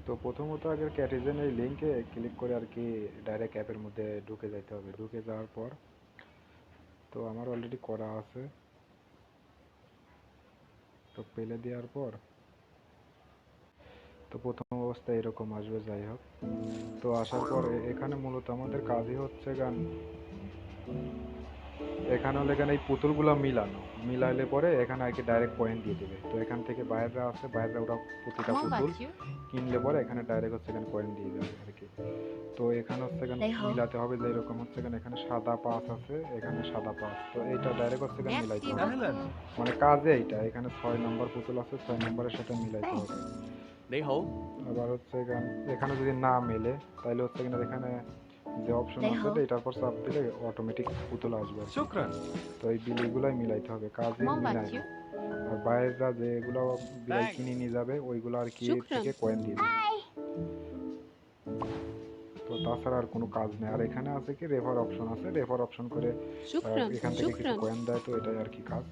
তো প্রথমত আগে ক্যাটিজেন এই লিঙ্কে ক্লিক করে আর কি ডাইরেক্ট অ্যাপের মধ্যে ঢুকে যাইতে হবে। ঢুকে যাওয়ার পর তো আমার অলরেডি করা আছে, তো পেলে দেওয়ার পর তো প্রথম অবস্থায় এরকম আসবে। যাই হোক, তো আসার পর এখানে মূলত আমাদের কাজই হচ্ছে গান, এখানে হলে এখানে এই পুতুলগুলো মিলাইলে পরে এখানে আর কি ডাইরেক্ট পয়েন্ট দিয়ে দেবে। তো এখান থেকে বাইরেরা আছে, বাইরেরা ওরা প্রতিটা পুতুল কিনলে পরে এখানে ডাইরেক্ট হচ্ছে এখানে পয়েন্ট দিয়ে যাবে আর কি। তো এখানে হচ্ছে এখানে মিলাতে হবে, যে এরকম হচ্ছে এখানে সাদা পাঁচ আছে, এখানে সাদা পাঁচ, তো এইটা ডাইরেক্ট হচ্ছে এখানে মিলাইতে হবে। মানে কাজে এইটা এখানে 6 নম্বর পুতুল আছে, 6 নম্বরের সাথে মিলাইতে হবে। আবার হচ্ছে এখানে যদি না মেলে তাহলে হচ্ছে এখানে যে অপশন আছে এটার পর চাপ দিলে অটোমেটিক পুতুল আসবে। তো এই বিলিগুলাই মিলাইতে হবে, কাজে মিলাই না। আর বাইরেরা যেগুলো বিলাই কিনে নিয়ে যাবে ওইগুলো আর কি থেকে কয়েন দিয়ে দিবে। তো তাছাড়া আর কোনো কাজ নেই। আর এখানে আছে কি রেফার অপশন আছে, রেফার অপশন করে এখান থেকে কিছু কয়েন দেয়, তো এটাই আর কি কাজ।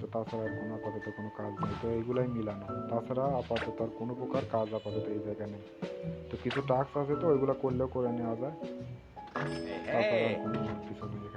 তো তাছাড়া আর কোনো আপাতত কোনো কাজ নেই, তো এইগুলাই মিলানো। তাছাড়া আপাতত আর কোনো প্রকার কাজ আপাতত এই জায়গায় নেই। তো কিছু টাস্ক আছে, তো ওইগুলো করলেও করে নেওয়া যায়, তাছাড়া আর কোনো কিছু নেই।